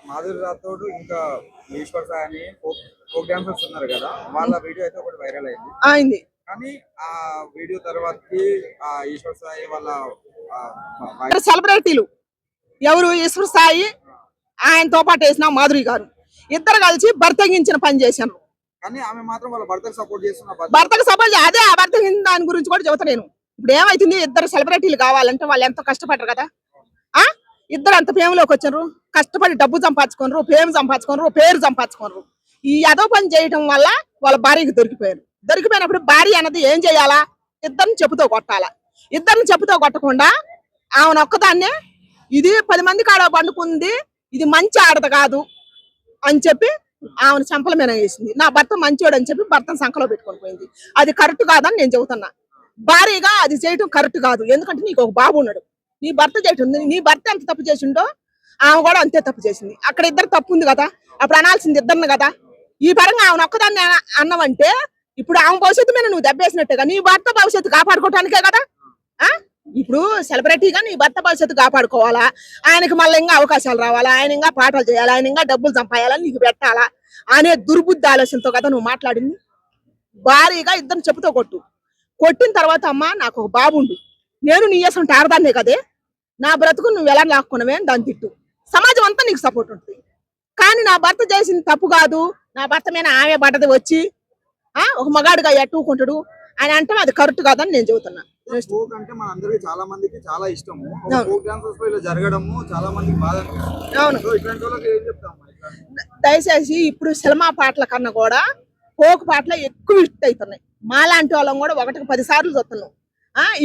మాధురి రాథోడ్ ఇంకా ఈశ్వర్ సాయి అని folk dancers ఉన్నారు కదా, వాళ్ళ వీడియో అయితే ఒకటి వైరల్ అయింది. అయింది కానీ ఆ వీడియో తర్వాతకి ఆ ఈశ్వర్ సాయి వాళ్ళ సెలబ్రిటీలు ఎవరు ఈశ్వర్ సాయి ఆయనతో పాటు వేసిన మాధురి గారు ఇద్దరు కలిసి భర్తగించిన పని చేశాను. కానీ ఆమె మాత్రం వాళ్ళ భర్తకు సపోర్ట్ చేస్తున్న భర్తకు సపోర్ట్ అదే ఆ భర్తగిన దాని గురించి కూడా చెబుతా నేను. ఇప్పుడు ఏమైతుంది, ఇద్దరు సెలబ్రిటీలు కావాలంటే వాళ్ళు ఎంతో కష్టపడరు కదా. ఇద్దరు అంత ఫేమ్లోకి వచ్చారు, కష్టపడి డబ్బు సంపాదించుకోనరు, ఫేమ్ సంపాదించుకోనరు, పేరు సంపాదించుకోనరు. ఈ అదో పని చేయటం వల్ల వాళ్ళ భార్యకి దొరికిపోయారు. దొరికిపోయినప్పుడు భార్య అన్నది ఏం చేయాలా, ఇద్దరిని చెప్పుతో కొట్టాలా. ఇద్దరిని చెప్పుతో కొట్టకుండా ఆమెను ఒక్కదాన్నే ఇది 10 మంది కాడ పండుకుంది, ఇది మంచి ఆడత కాదు అని చెప్పి ఆమెను చంపల మీద వేసింది. నా భర్త మంచోడు అని చెప్పి భర్తను సంఖలో పెట్టుకొని పోయింది. అది కరెక్ట్ కాదని నేను చెబుతున్నా. భారీగా అది చేయటం కరెక్ట్ కాదు. ఎందుకంటే నీకు ఒక బాబు ఉన్నాడు, నీ భర్త చేయటం, నీ భర్త ఎంత తప్పు చేసిండో ఆమె కూడా అంతే తప్పు చేసింది. అక్కడ ఇద్దరు తప్పు ఉంది కదా, అప్పుడు అనాల్సింది ఇద్దరిని కదా. ఈ పరంగా ఆమెను ఒక్కదాన్ని అన్నవంటే ఇప్పుడు ఆమె భవిష్యత్తు మీద నువ్వు దెబ్బేసినట్టుగా నీ భర్త భవిష్యత్తు కాపాడుకోవటానికే కదా. ఇప్పుడు సెలబ్రిటీగా నీ భర్త భవిష్యత్తు కాపాడుకోవాలా, ఆయనకి మళ్ళీ ఇంకా అవకాశాలు రావాలా, ఆయన ఇంకా పాటలు చేయాలా, ఆయన ఇంకా డబ్బులు సంపాయాలని నీకు పెట్టాలా అనే దుర్బుద్ధి ఆలోచనతో కదా నువ్వు మాట్లాడింది. భారీగా ఇద్దరిని చెప్పుతో కొట్టిన తర్వాత అమ్మ నాకు ఒక బాబుండు, నేను నీ చేసిన ఆడదాన్నే కదే, నా బ్రతుకు నువ్వు ఎలా లాక్కున్నావే అని దాన్ని తిట్టు. సమాజం అంతా నీకు సపోర్ట్ ఉంటుంది. కానీ నా భర్త చేసింది తప్పు కాదు, నా భర్త మీద ఆమె పడ్డది వచ్చి ఒక మగాడుగా ఎట్టుకుంటాడు అని అంటే అది కరెక్ట్ కాదని నేను చెబుతున్నా. ఫోక్ అంటే మన అందరికి చాలా మందికి చాలా ఇష్టము. ఫోక్ డాన్సర్స్ లో ఇలా జరగడము చాలా మందికి బాధ అనిపిస్తుంది. అవును, ఇట్లాంటి వాళ్ళకి ఏం చెప్తాం? దయచేసి ఇప్పుడు సినిమా పాటల కన్నా కూడా ఫోక్ పాటలు ఎక్కువ హిట్ అవుతున్నాయి. మాలాంటి వాళ్ళం కూడా 1కి 10 సార్లు చూస్తున్నాం.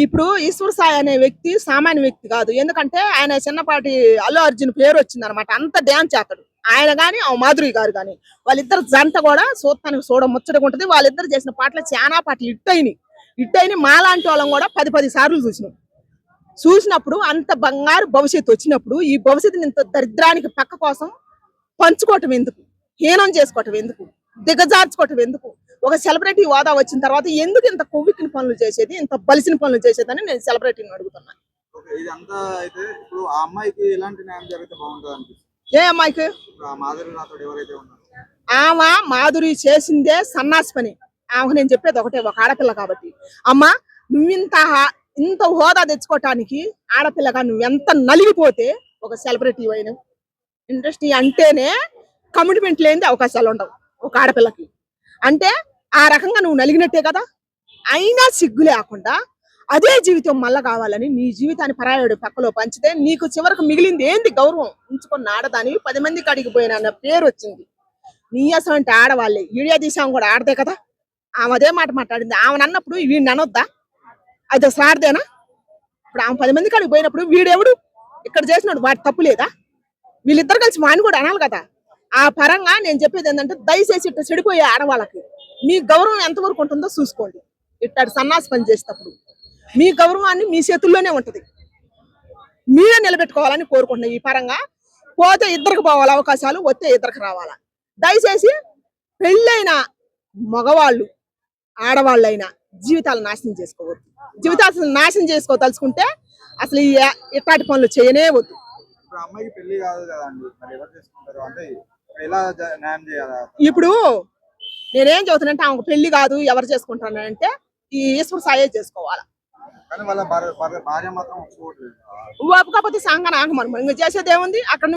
ఇప్పుడు ఈశ్వర్ సాయి అనే వ్యక్తి సామాన్య వ్యక్తి కాదు. ఎందుకంటే ఆయన చిన్నపాటి అల్లు అర్జున్ పేరు వచ్చింది అనమాట. అంత డ్యాన్స్ చేస్తాడు ఆయన గాని, ఆ మాధురి గారు గాని. వాళ్ళిద్దరు జంట కూడా చూడటానికి ముచ్చటగా ఉంటది. వాళ్ళిద్దరు చేసిన పాటలు చాలా పాటలు హిట్ అయినాయి. మాలాంటి వాళ్ళం కూడా 10 సార్లు చూసినప్పుడు అంత బంగారు భవిష్యత్తు వచ్చినప్పుడు ఈ భవిష్యత్తుని ఇంత దరిద్రానికి పక్క కోసం పంచుకోవటం ఎందుకు, హీనం చేసుకోవటం ఎందుకు, దిగజార్చుకోవటం ఎందుకు? ఒక సెలబ్రిటీ హోదా వచ్చిన తర్వాత ఎందుకు ఇంత కొవ్వికిన పనులు చేసేది, ఇంత బలిసిన పనులు చేసేదని నేను సెలబ్రిటీని అడుగుతున్నా. ఇదంతా అయితే ఇప్పుడు ఆ అమ్మాయికి ఎలాంటి న్యాయం జరిగితే బాగుంటుంది అనిపిస్తుంది? ఏ అమ్మాయికి? మాధురి రాథోడ్ ఎవరైతే ఉన్నారో ఆమె మాధురి చేసిందే సన్నాసి పని. ఆమెకు నేను చెప్పేది ఒకటే, ఒక ఆడపిల్ల కాబట్టి. అమ్మ నువ్వు ఇంత హోదా తెచ్చుకోవటానికి ఆడపిల్లగా నువ్వు ఎంత నలిగిపోతే ఒక సెలబ్రిటీ అయిన ఇండస్ట్రీ అంటేనే కమిట్మెంట్ లేని అవకాశాలు ఉండవు ఒక ఆడపిల్లకి. అంటే ఆ రకంగా నువ్వు నలిగినట్టే కదా. అయినా సిగ్గు లేకుండా అదే జీవితం మళ్ళా కావాలని నీ జీవితాన్ని పరాయుడు పక్కలో పంచితే నీకు చివరికి మిగిలింది ఏంది? గౌరవం ఉంచుకున్న ఆడదాని 10 మందికి అడిగి పోయిన పేరు వచ్చింది. నీ అసలు ఆడవాళ్ళే ఈడియా తీసాము కూడా ఆడదే కదా. ఆమె అదే మాట మాట్లాడింది. ఆమెను అన్నప్పుడు వీడిని అనొద్దా? అది అసలు ఆడదేనా? ఇప్పుడు ఆమె 10 మందికి అడిగి పోయినప్పుడు వీడెవడు ఇక్కడ చేసినాడు, వాటి తప్పు లేదా? వీళ్ళిద్దరు కలిసి వాడిని కూడా అనాలి కదా. ఆ పరంగా నేను చెప్పేది ఏంటంటే దయచేసి ఇట్లా చెడిపోయే ఆడవాళ్ళకి మీ గౌరవం ఎంతవరకు ఉంటుందో చూసుకోండి. ఇట్టాడు సన్నాసి పని చేసేటప్పుడు మీ గౌరవాన్ని మీ చేతుల్లోనే ఉంటది, మీరే నిలబెట్టుకోవాలని కోరుకుంటున్నాయి. ఈ పరంగా పోతే ఇద్దరికి పోవాలి అవకాశాలు, వస్తే ఇద్దరికి రావాలా. దయచేసి పెళ్ళైన మగవాళ్ళు ఆడవాళ్ళైనా జీవితాలు నాశనం చేసుకోవద్దు. జీవితాలు నాశనం చేసుకోదలుచుకుంటే అసలు ఇట్లాంటి పనులు చేయనే వద్దు. ఇప్పుడు అమ్మాయికి పెళ్లి కాదు కదండి, మరి ఎవరు చేసుకుంటారు? అంటే ఎలా న్యాయం చేయాలి? ఇప్పుడు నేనేం చదువుతానంటే ఆమెకు పెళ్లి కాదు ఎవరు చేసుకుంటానంటే ఈ ఈశ్వర్ సాయే చేసుకోవాలా. కానీ వాళ్ళ భార్య మాత్రం ఒప్పుకోవట్లేదు. ఒప్పుకోకపోతే సంఘ నాకు మనం ఇంకా చేసేది ఏముంది అక్కడ.